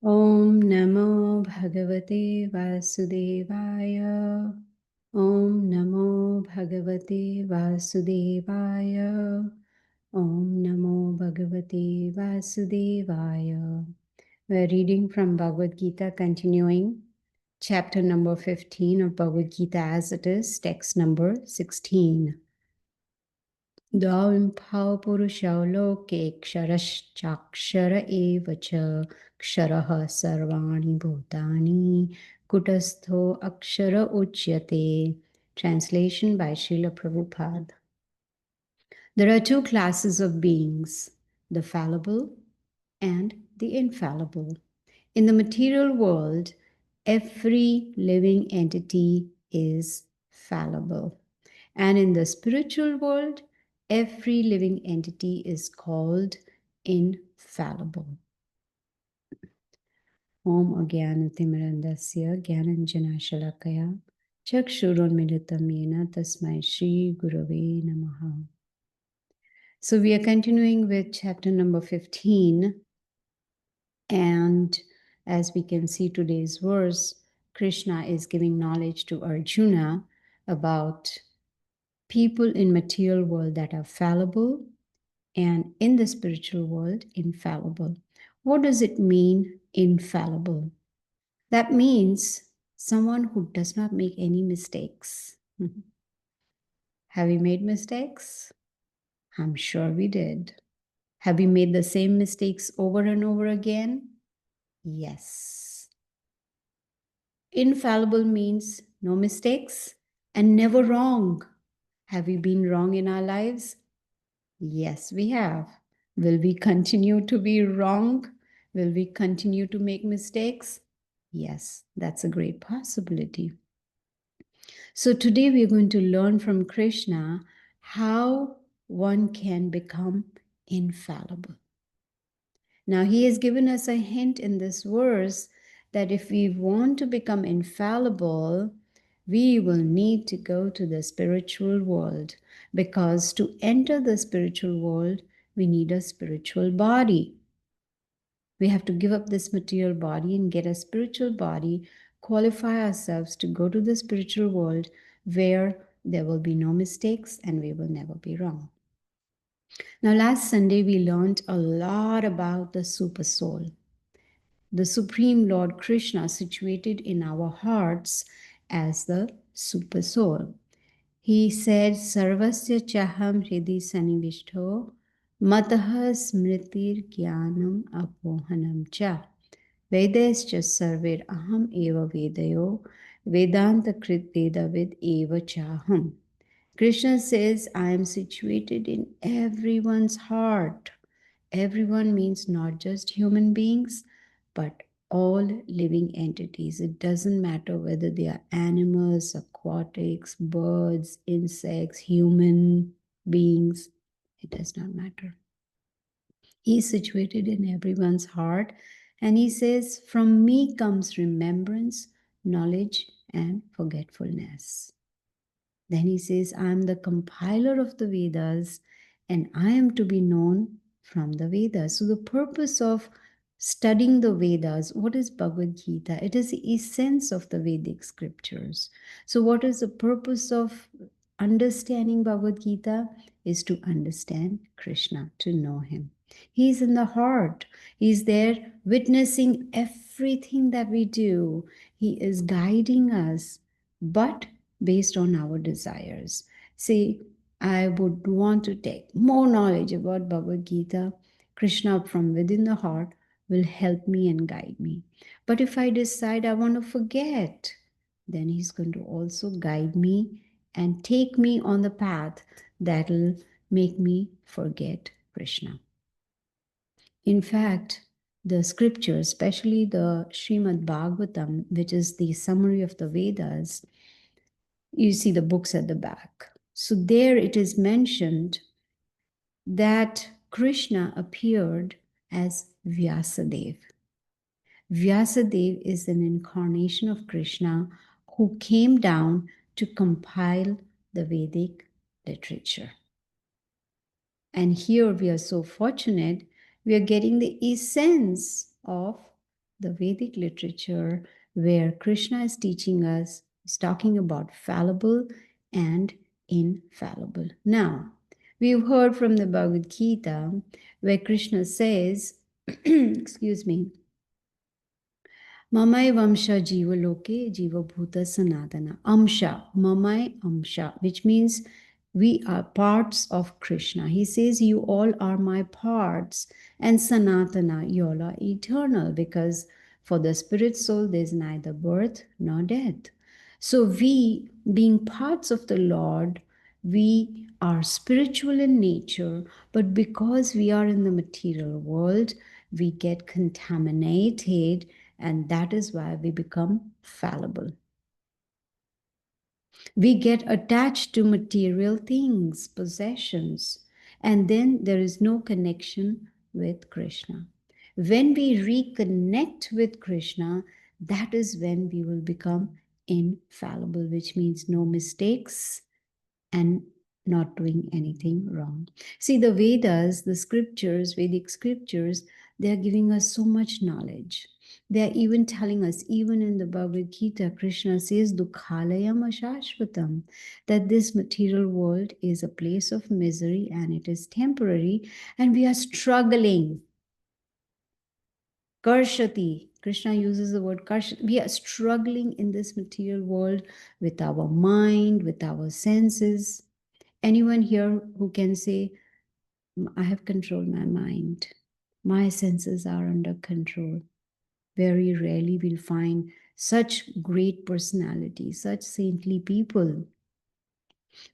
Om Namo Bhagavate Vasudevaya. Om Namo Bhagavate Vasudevaya. Om Namo Bhagavate Vasudevaya. We're reading from Bhagavad Gita, continuing chapter number 15 of Bhagavad Gita as it is, text number 16. Dvaimphao purushao loke ksharashchakshara eva cha ksharah sarvani bhutani kutastho akshara uchyate. Translation by Srila Prabhupada. There are two classes of beings, the fallible and the infallible. In the material world, every living entity is fallible. And in the spiritual world, every living entity is called infallible. Om Agyanatimirandasya Gyananjana Shalakaya Chakshurunmilitam Yena Tasmai Shri Gurave Namaha. So we are continuing with chapter number 15. And as we can see today's verse, Krishna is giving knowledge to Arjuna about people in material world that are fallible and in the spiritual world infallible. What does it mean, infallible? That means someone who does not make any mistakes. Have we made mistakes? I'm sure we did. Have we made the same mistakes over and over again? Yes. Infallible means no mistakes and never wrong. Have we been wrong in our lives? Yes, we have. Will we continue to be wrong? Will we continue to make mistakes? Yes, that's a great possibility. So today we're going to learn from Krishna how one can become infallible. Now, he has given us a hint in this verse that if we want to become infallible, we will need to go to the spiritual world, because to enter the spiritual world, we need a spiritual body. We have to give up this material body and get a spiritual body, qualify ourselves to go to the spiritual world where there will be no mistakes and we will never be wrong. Now, last Sunday, we learned a lot about the super soul, the Supreme Lord Krishna situated in our hearts as the super soul. He said, Sarvasya chaham hridi sanivishto mataha smritir jnanam apohanam cha vedescha sarver aham eva vedayo vedanta krit vedavid eva chaham. Krishna says, I am situated in everyone's heart. Everyone means not just human beings, but all living entities. It doesn't matter whether they are animals, aquatics, birds, insects, human beings. It does not matter. He is situated in everyone's heart. And he says, from me comes remembrance, knowledge, and forgetfulness. Then he says, I am the compiler of the Vedas and I am to be known from the Vedas. So the purpose of studying the Vedas, what is Bhagavad Gita? It is the essence of the Vedic scriptures. So what is the purpose of understanding Bhagavad Gita? Is to understand Krishna, to know him. He's in the heart. He's there witnessing everything that we do. He is guiding us, but based on our desires. See, I would want to take more knowledge about Bhagavad Gita. Krishna from within the heart will help me and guide me. But if I decide I want to forget, then he's going to also guide me and take me on the path that will make me forget Krishna. In fact, the scriptures, especially the Srimad Bhagavatam, which is the summary of the Vedas, you see the books at the back. So there it is mentioned that Krishna appeared as Vyasadeva. Vyasadeva is an incarnation of Krishna who came down to compile the Vedic literature. And here we are so fortunate, we are getting the essence of the Vedic literature where Krishna is teaching us, is talking about fallible and infallible. Now, we've heard from the Bhagavad Gita where Krishna says, excuse me, Mamai Vamsha Jiva Loke Jiva Bhuta Sanatana. Amsha, Mamai Amsha, which means we are parts of Krishna. He says, you all are my parts, and Sanatana, you all are eternal, because for the spirit soul, there's neither birth nor death. So we, being parts of the Lord, we are spiritual in nature, but because we are in the material world, we get contaminated, and that is why we become fallible. We get attached to material things, possessions, and then there is no connection with Krishna. When we reconnect with Krishna, that is when we will become infallible, which means no mistakes and not doing anything wrong. See, the Vedas, the scriptures, Vedic scriptures, they are giving us so much knowledge. They are even telling us, even in the Bhagavad Gita, Krishna says, Dukhalayam ashashvatam, that this material world is a place of misery and it is temporary, and we are struggling. Karshati, Krishna uses the word karshati. We are struggling in this material world with our mind, with our senses. Anyone here who can say, I have controlled my mind, my senses are under control? Very rarely we'll find such great personalities, such saintly people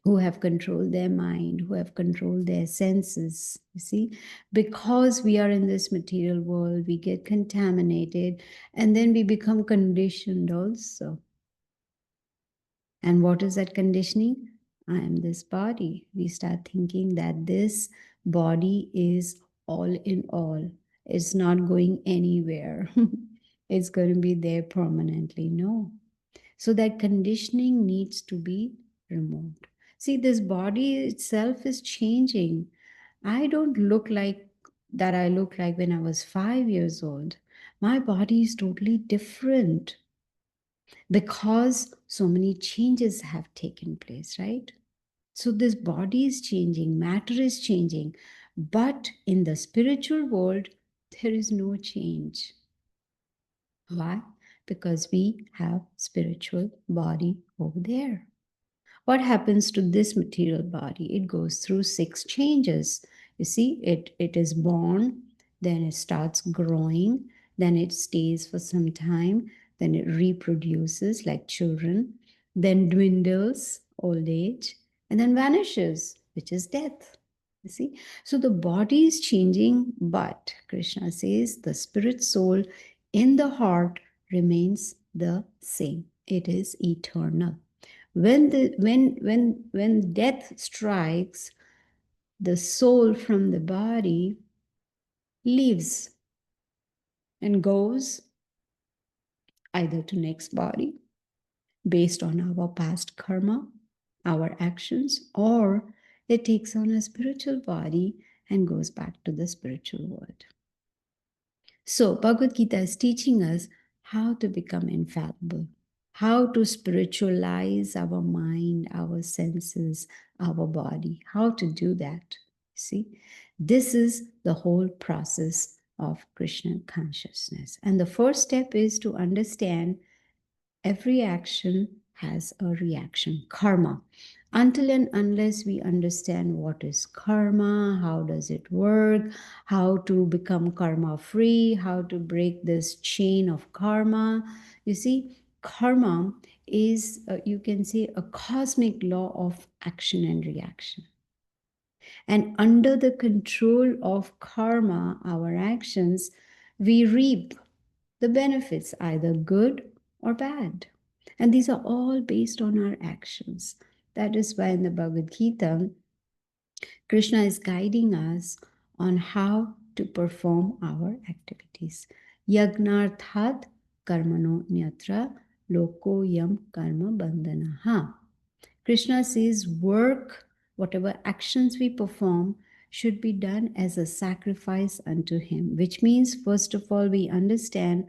who have controlled their mind, who have controlled their senses. You see, because we are in this material world, we get contaminated and then we become conditioned also. And what is that conditioning? I am this body. We start thinking that this body is all in all. It's not going anywhere. It's going to be there permanently. No. So that conditioning needs to be removed. See, this body itself is changing. I don't look like that I look like when I was 5 years old. My body is totally different because so many changes have taken place, right? So this body is changing, matter is changing, but in the spiritual world, there is no change. Why? Because we have spiritual body over there. What happens to this material body? It goes through 6 changes. You see, it is born, then it starts growing, then it stays for some time, then it reproduces like children, then dwindles, old age, and then vanishes, which is death. You see, so the body is changing, but Krishna says the spirit soul in the heart remains the same. It is eternal. When death strikes, the soul from the body leaves and goes either to next body based on our past karma, our actions, or it takes on a spiritual body and goes back to the spiritual world. So Bhagavad Gita is teaching us how to become infallible, how to spiritualize our mind, our senses, our body, how to do that. See, this is the whole process of Krishna consciousness. And the first step is to understand every action has a reaction, karma. Until and unless we understand what is karma, how does it work, how to become karma free, how to break this chain of karma. You see, karma is, you can say, a cosmic law of action and reaction. And under the control of karma, our actions, we reap the benefits, either good or bad. And these are all based on our actions. That is why in the Bhagavad Gita, Krishna is guiding us on how to perform our activities. Yagnarthat karmano nyatra loko yam karma bandhanaha. Krishna says work, whatever actions we perform, should be done as a sacrifice unto him, which means, first of all, we understand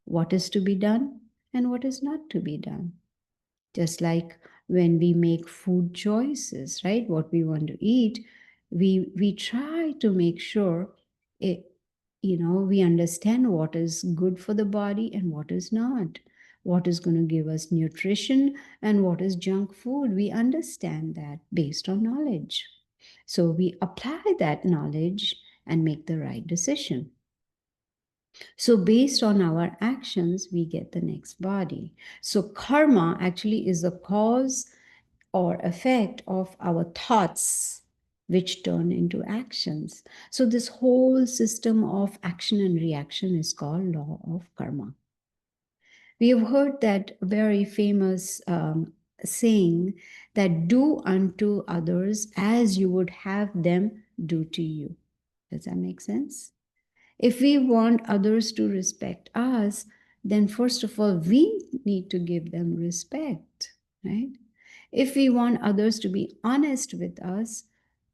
what is to be done and what is not to be done. Just like when we make food choices, right? What we want to eat, we try to make sure it, we understand what is good for the body and what is not, what is going to give us nutrition and what is junk food. We understand that based on knowledge. So we apply that knowledge and make the right decision. So, based on our actions, we get the next body. So, karma actually is the cause or effect of our thoughts, which turn into actions. So, this whole system of action and reaction is called law of karma. We have heard that very famous saying that do unto others as you would have them do to you. Does that make sense? If we want others to respect us, then first of all, we need to give them respect, right? If we want others to be honest with us,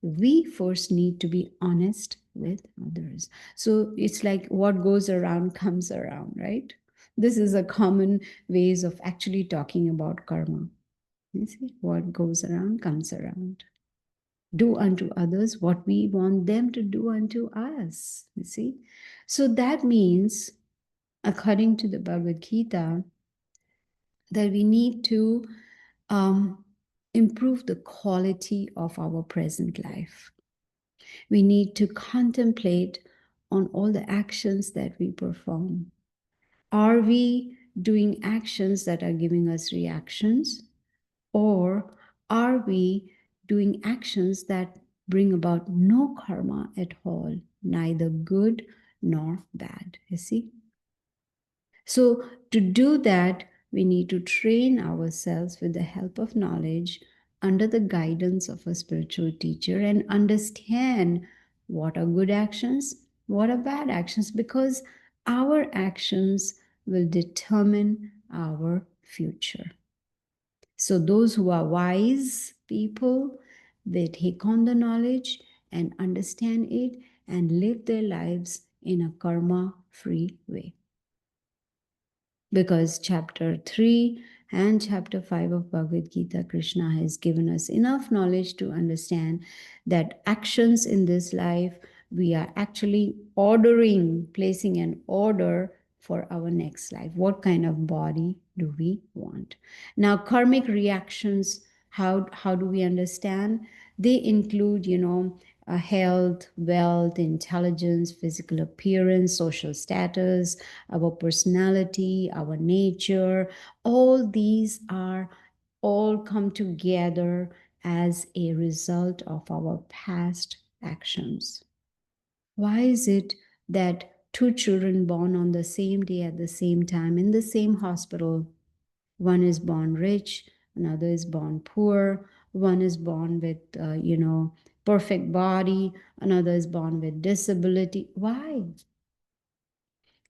we first need to be honest with others. So it's like what goes around comes around, right? This is a common ways of actually talking about karma. You see, what goes around comes around. Do unto others what we want them to do unto us. You see? So that means, according to the Bhagavad Gita, that we need to improve the quality of our present life. We need to contemplate on all the actions that we perform. Are we doing actions that are giving us reactions? Or are we doing actions that bring about no karma at all, neither good nor bad? You see? So, to do that, we need to train ourselves with the help of knowledge under the guidance of a spiritual teacher and understand what are good actions, what are bad actions, because our actions will determine our future. So those who are wise people, they take on the knowledge and understand it and live their lives in a karma-free way. Because chapter 3 and chapter 5 of Bhagavad Gita, Krishna has given us enough knowledge to understand that actions in this life, we are actually ordering, placing an order for our next life. What kind of body do we want? Now, karmic reactions, how do we understand? They include, health, wealth, intelligence, physical appearance, social status, our personality, our nature. All these are all come together as a result of our past actions. Why is it that two children born on the same day at the same time in the same hospital, one is born rich, another is born poor, one is born with, perfect body, another is born with disability? Why?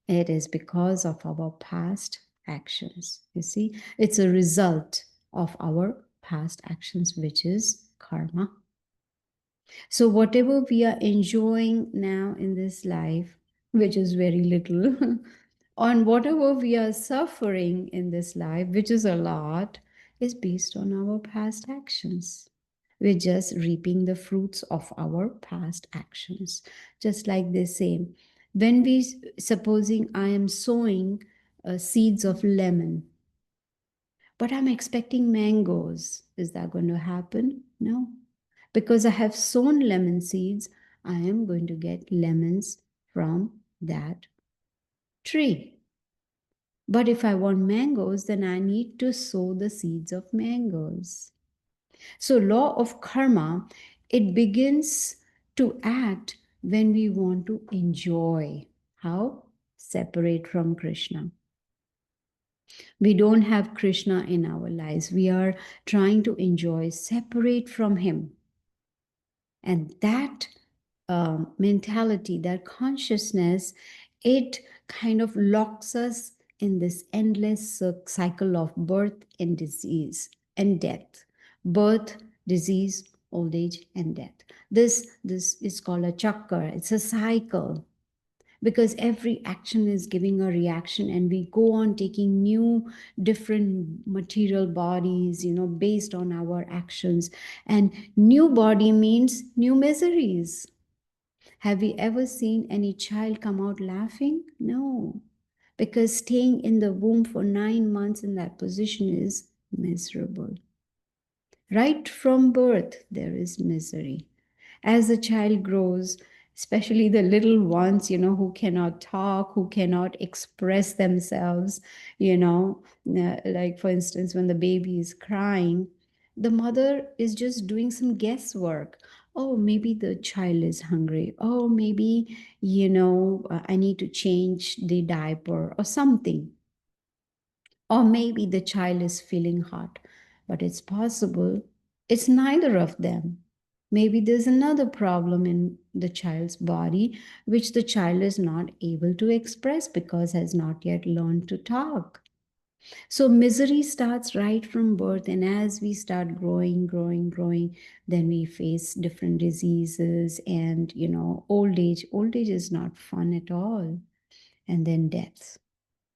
It is because of our past actions. You see, it's a result of our past actions, which is karma. So, whatever we are enjoying now in this life, which is very little, on whatever we are suffering in this life, which is a lot, is based on our past actions. We're just reaping the fruits of our past actions. Just like they say, when supposing I am sowing seeds of lemon, but I'm expecting mangoes, is that going to happen? No. Because I have sown lemon seeds, I am going to get lemons from that tree. But if I want mangoes, then I need to sow the seeds of mangoes. So, law of karma, it begins to act when we want to enjoy. How? Separate from Krishna. We don't have Krishna in our lives. We are trying to enjoy, separate from Him. And that mentality, that consciousness, it kind of locks us in this endless cycle of birth and disease and death. Birth, disease, old age, and death. This is called a chakra. It's a cycle. because every action is giving a reaction, and we go on taking new different material bodies, based on our actions. And new body means new miseries. Have you ever seen any child come out laughing? No, because staying in the womb for 9 months in that position is miserable. Right from birth, there is misery. As a child grows, especially the little ones, who cannot talk, who cannot express themselves, like for instance, when the baby is crying, the mother is just doing some guesswork. Oh, maybe the child is hungry. Oh, maybe, I need to change the diaper or something. Or maybe the child is feeling hot, but it's possible it's neither of them. Maybe there's another problem in the child's body which the child is not able to express because has not yet learned to talk. So misery starts right from birth, and as we start growing, then we face different diseases and old age. Old age is not fun at all, and then death.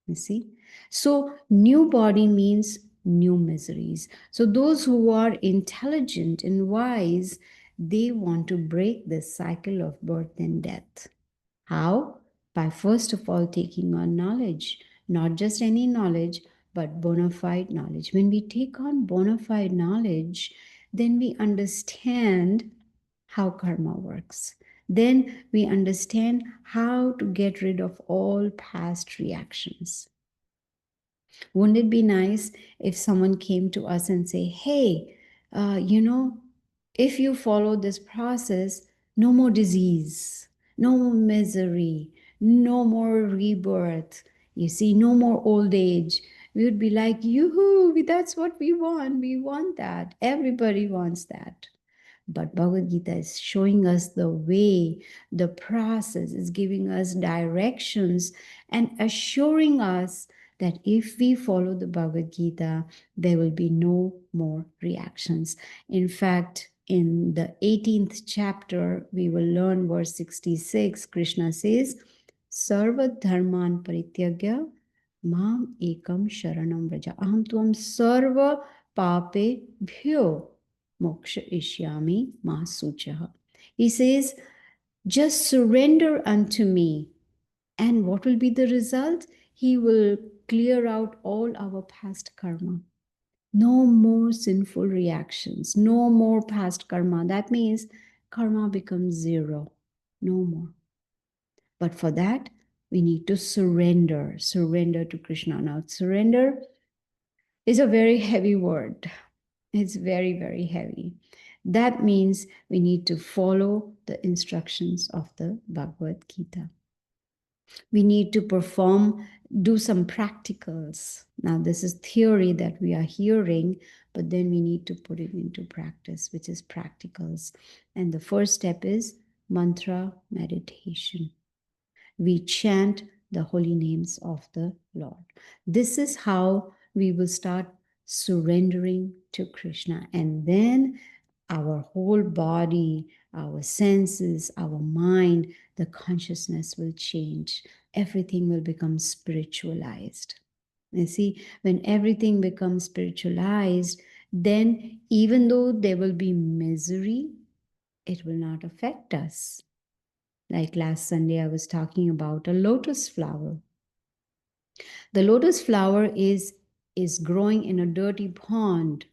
You see? So, new body means new miseries. So, those who are intelligent and wise, they want to break this cycle of birth and death. How? By first of all taking on knowledge, not just any knowledge, but bona fide knowledge. When we take on bona fide knowledge, then we understand how karma works. Then we understand how to get rid of all past reactions. Wouldn't it be nice if someone came to us and say, hey, if you follow this process, no more disease, no more misery, no more rebirth, you see, no more old age. We would be like, yoo-hoo, that's what we want. We want that. Everybody wants that. But Bhagavad Gita is showing us the way, the process, is giving us directions and assuring us that if we follow the Bhagavad Gita, there will be no more reactions. In fact, in the 18th chapter, we will learn verse 66. Krishna says, Sarva dharman parityagya mam ekam sharanam vraja. Aham tuam sarva pape bhyo moksha ishyami masuchaha. He says, just surrender unto me. And what will be the result? He will clear out all our past karma. No more sinful reactions, no more past karma. That means karma becomes zero, no more. But for that, we need to surrender to Krishna. Now, surrender is a very heavy word. It's very, very heavy. That means we need to follow the instructions of the Bhagavad Gita. We need to do some practicals. Now, this is theory that we are hearing, but then we need to put it into practice, which is practicals. And the first step is mantra meditation. We chant the holy names of the Lord. This is how we will start surrendering to Krishna. And then our whole body, our senses, our mind, the consciousness will change. Everything will become spiritualized. You see, when everything becomes spiritualized, then even though there will be misery, it will not affect us. Like last Sunday, I was talking about a lotus flower. The lotus flower is growing in a dirty pond,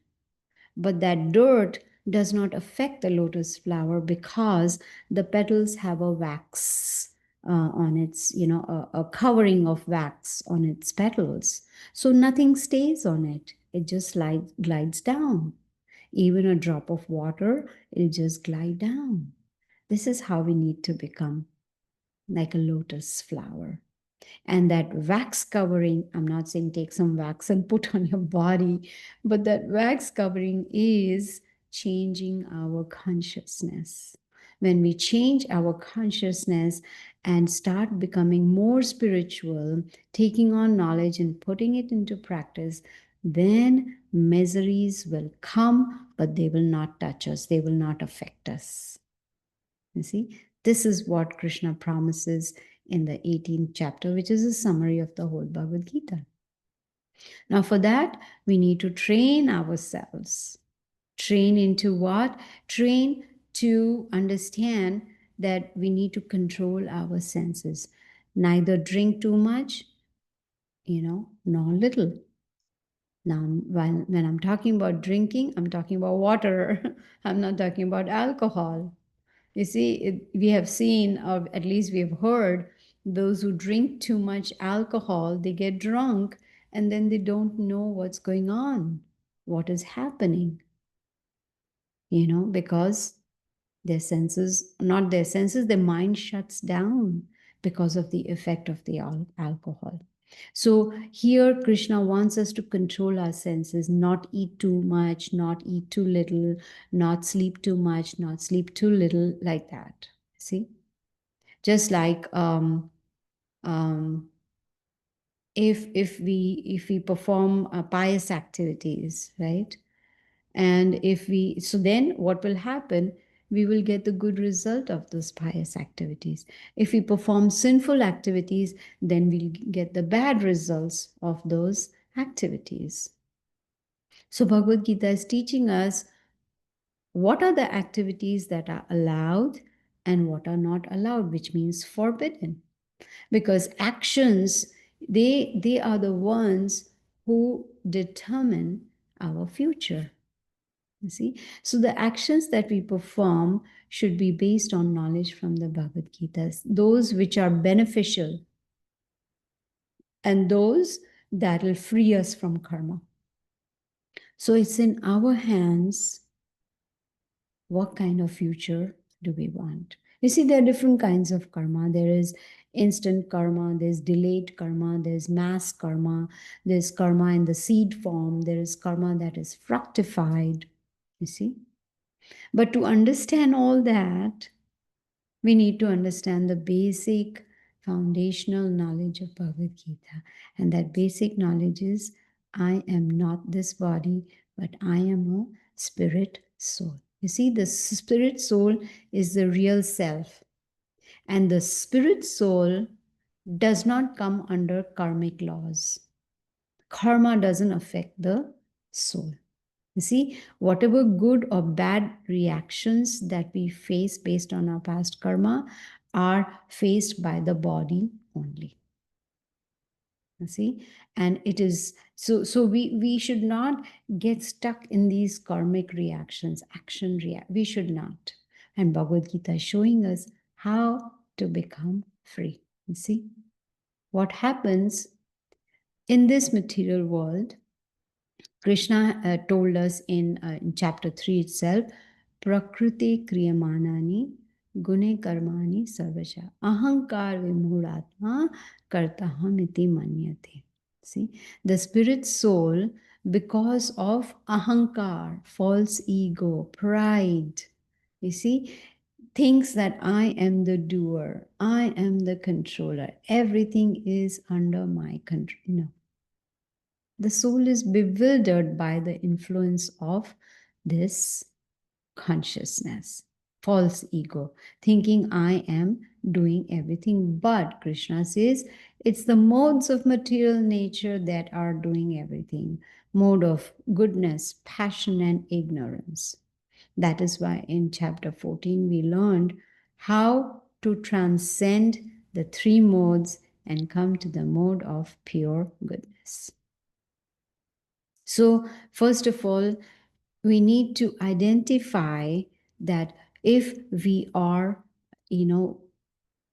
but that dirt does not affect the lotus flower because the petals have a wax on its, a covering of wax on its petals. So nothing stays on it. It just glides down. Even a drop of water, it'll just glide down. This is how we need to become, like a lotus flower. And that wax covering, I'm not saying take some wax and put on your body, but that wax covering is changing our consciousness. When we change our consciousness and start becoming more spiritual, taking on knowledge and putting it into practice, then miseries will come, but they will not touch us, they will not affect us. You see, this is what Krishna promises in the 18th chapter, which is a summary of the whole Bhagavad Gita. Now, for that, we need to train ourselves. Train into what? Train to understand that we need to control our senses. Neither drink too much, nor little. Now, when I'm talking about drinking, I'm talking about water. I'm not talking about alcohol. You see, we have seen, or at least we have heard, those who drink too much alcohol, they get drunk and then they don't know what's going on, what is happening, because their senses, not their senses, their mind shuts down because of the effect of the alcohol. So here Krishna wants us to control our senses, not eat too much, not eat too little, not sleep too much, not sleep too little, like that. See? Just like um, if we perform pious activities, right? And so then what will happen? We will get the good result of those pious activities. If we perform sinful activities, then we'll get the bad results of those activities. So Bhagavad Gita is teaching us what are the activities that are allowed and what are not allowed, which means forbidden. Because actions, they are the ones who determine our future. You see? So the actions that we perform should be based on knowledge from the Bhagavad Gita, those which are beneficial and those that will free us from karma. So it's in our hands what kind of future do we want. You see, there are different kinds of karma. There is instant karma, there's delayed karma, there's mass karma, there's karma in the seed form, there is karma that is fructified. You see? But to understand all that, we need to understand the basic foundational knowledge of Bhagavad Gita. And that basic knowledge is I am not this body, but I am a spirit soul. You see, the spirit soul is the real self. And the spirit soul does not come under karmic laws. Karma doesn't affect the soul. You see, whatever good or bad reactions that we face based on our past karma are faced by the body only. You see, and it is so we should not get stuck in these karmic reactions, we should not. And Bhagavad Gita is showing us how to become free. You see, what happens in this material world. Krishna told us in chapter 3 itself, Prakriti kriyamanani gune karmani sarvasha ahankar vimhudatma kartahamiti manyate. See, the spirit soul, because of ahankar, false ego, pride, you see, thinks that I am the doer, I am the controller, everything is under my control. No, the soul is bewildered by the influence of this consciousness, false ego, thinking I am doing everything. But Krishna says it's the modes of material nature that are doing everything, mode of goodness, passion, and ignorance. That is why in chapter 14 we learned how to transcend the three modes and come to the mode of pure goodness. So, first of all, we need to identify that if we are,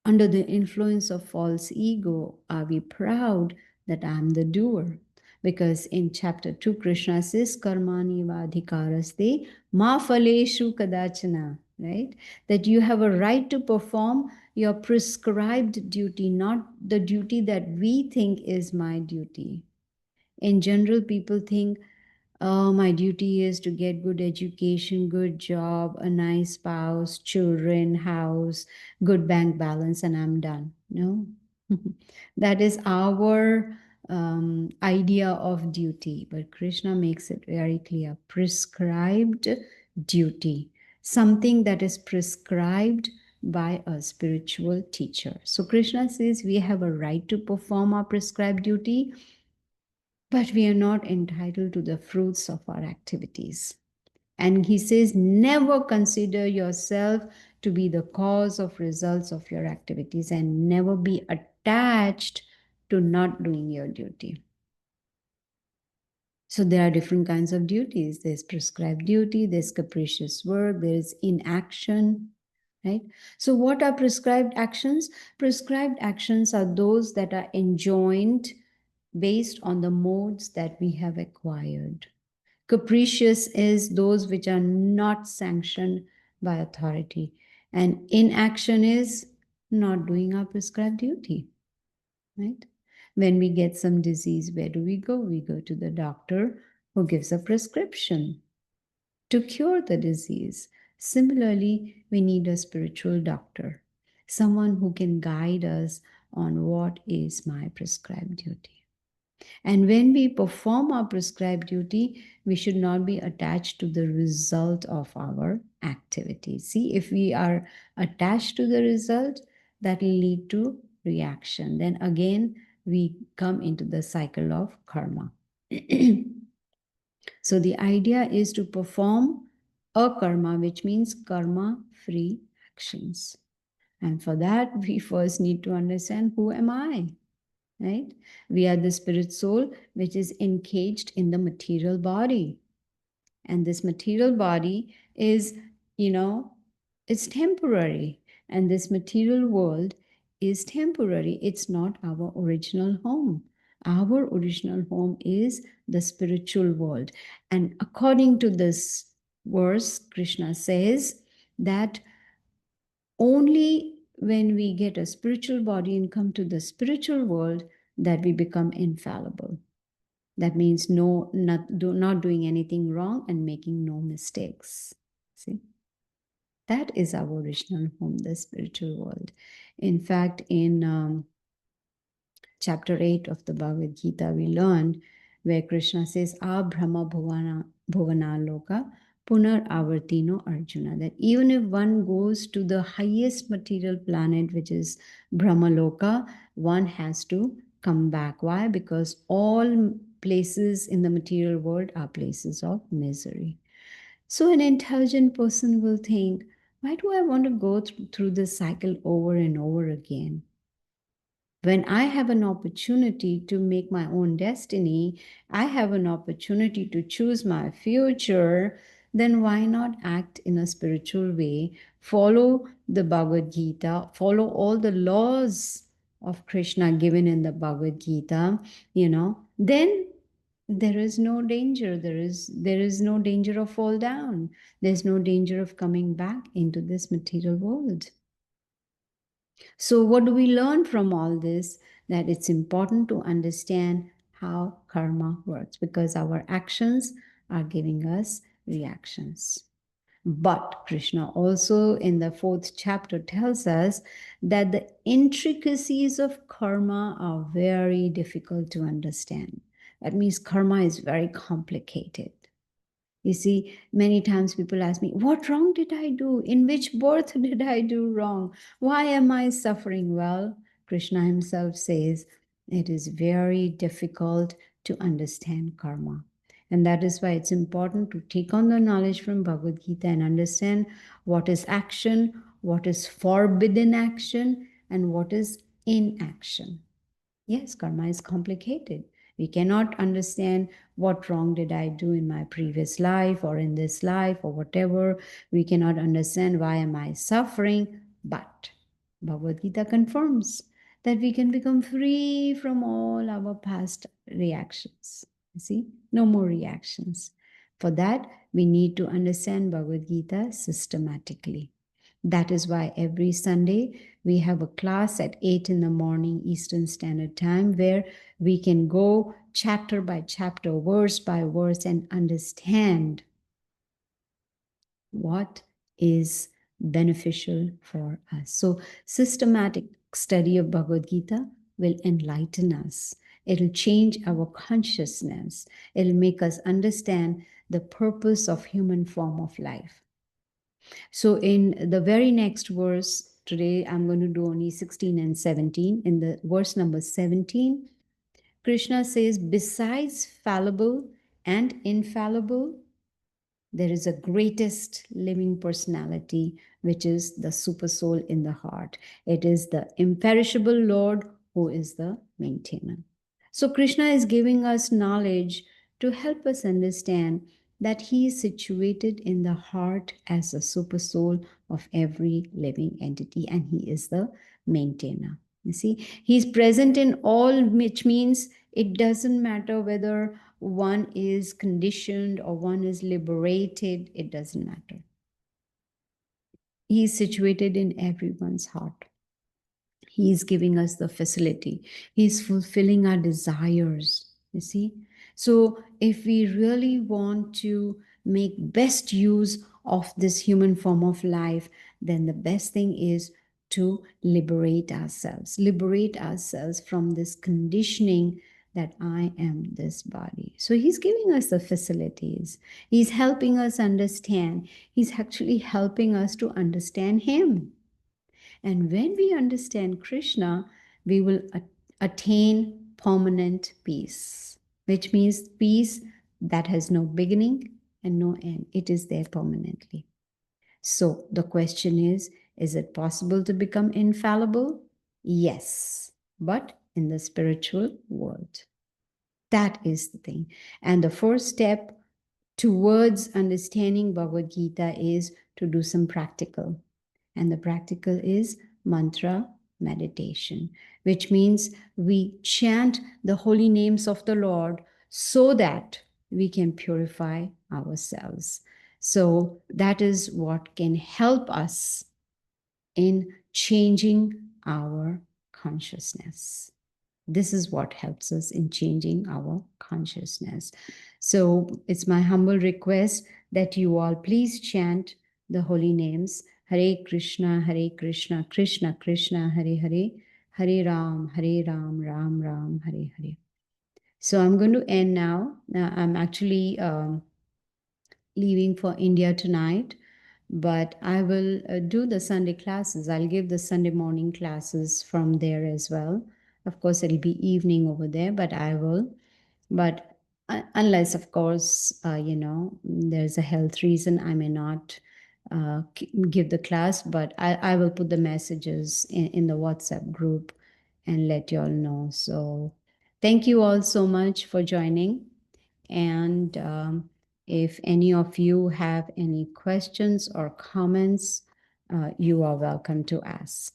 under the influence of false ego, are we proud that I'm the doer? Because in chapter 2, Krishna says, Karmani vadhikaraste ma phaleshu kadachana, right? That you have a right to perform your prescribed duty, not the duty that we think is my duty. In general, people think, oh, my duty is to get good education, good job, a nice spouse, children, house, good bank balance, and I'm done. No, that is our idea of duty. But Krishna makes it very clear, prescribed duty. Something that is prescribed by a spiritual teacher. So Krishna says we have a right to perform our prescribed duty, but we are not entitled to the fruits of our activities. And he says, never consider yourself to be the cause of results of your activities, and never be attached to not doing your duty. So there are different kinds of duties. There's prescribed duty, there's capricious work, there's inaction, right? So what are prescribed actions? Prescribed actions are those that are enjoined based on the modes that we have acquired. Capricious is those which are not sanctioned by authority. And inaction is not doing our prescribed duty, right? When we get some disease, where do we go? We go to the doctor who gives a prescription to cure the disease. Similarly, we need a spiritual doctor, someone who can guide us on what is my prescribed duty. And when we perform our prescribed duty, we should not be attached to the result of our activity. See, if we are attached to the result, that will lead to reaction. Then again, we come into the cycle of karma. So the idea is to perform a karma, which means karma-free actions. And for that, we first need to understand, who am I? Right? We are the spirit soul which is encaged in the material body. And this material body is, it's temporary. And this material world is temporary. It's not our original home. Our original home is the spiritual world. And according to this verse, Krishna says that only when we get a spiritual body and come to the spiritual world that we become infallible. That means not doing anything wrong and making no mistakes. See? That is our original home, the spiritual world. In fact, in chapter 8 of the Bhagavad Gita, we learned where Krishna says, Brahma Bhuvana Loka Punar Avartino Arjuna, that even if one goes to the highest material planet, which is Brahmaloka, one has to come back. Why? Because all places in the material world are places of misery. So an intelligent person will think, why do I want to go through this cycle over and over again? When I have an opportunity to make my own destiny, I have an opportunity to choose my future, then why not act in a spiritual way? Follow the Bhagavad Gita, follow all the laws of Krishna given in the Bhagavad Gita, then there is no danger. There is no danger of fall down. There's no danger of coming back into this material world. So what do we learn from all this? That it's important to understand how karma works, because our actions are giving us reactions. But Krishna also in the 4th chapter tells us that the intricacies of karma are very difficult to understand. That means karma is very complicated. You see, many times people ask me, what wrong did I do? In which birth did I do wrong? Why am I suffering? Well, Krishna himself says it is very difficult to understand karma. And that is why it's important to take on the knowledge from Bhagavad Gita and understand what is action, what is forbidden action, and what is inaction. Yes, karma is complicated. We cannot understand what wrong did I do in my previous life or in this life or whatever. We cannot understand why am I suffering. But Bhagavad Gita confirms that we can become free from all our past reactions. You see, no more reactions. For that, we need to understand Bhagavad Gita systematically. That is why every Sunday we have a class at 8 in the morning Eastern Standard Time where we can go chapter by chapter, verse by verse, and understand what is beneficial for us. So systematic study of Bhagavad Gita will enlighten us. It'll change our consciousness. It'll make us understand the purpose of human form of life. So in the very next verse, Today I'm going to do only 16 and 17. In the verse number 17, Krishna says, besides fallible and infallible, there is a greatest living personality, which is the super soul in the heart. It is the imperishable Lord who is the maintainer. So Krishna is giving us knowledge to help us understand that he is situated in the heart as the super soul of every living entity, and he is the maintainer. You see, he's present in all, which means it doesn't matter whether one is conditioned or one is liberated, it doesn't matter. He is situated in everyone's heart. He is giving us the facility. He is fulfilling our desires. You see? So if we really want to make best use of this human form of life, then the best thing is to liberate ourselves from this conditioning that I am this body. So he's giving us the facilities. He's helping us understand. He's actually helping us to understand him. And when we understand Krishna, we will attain permanent peace, which means peace that has no beginning and no end. It is there permanently. So the question is it possible to become infallible? Yes, but in the spiritual world. That is the thing. And the first step towards understanding Bhagavad Gita is to do some practical. And the practical is mantra meditation, which means we chant the holy names of the Lord so that we can purify ourselves. So that is what can help us in changing our consciousness. This is what helps us in changing our consciousness. So it's my humble request that you all please chant the holy names. Hare Krishna, Krishna Krishna, Hare Hare, Hare Ram, Ram Ram, Hare Hare. So I'm going to end now. Now I'm actually leaving for India tonight, but I will do the Sunday classes. I'll give the Sunday morning classes from there as well. Of course, it'll be evening over there, but I will. But unless, of course, there's a health reason, I may not give the class, but I will put the messages in the WhatsApp group and let you all know. So thank you all so much for joining. And if any of you have any questions or comments, you are welcome to ask.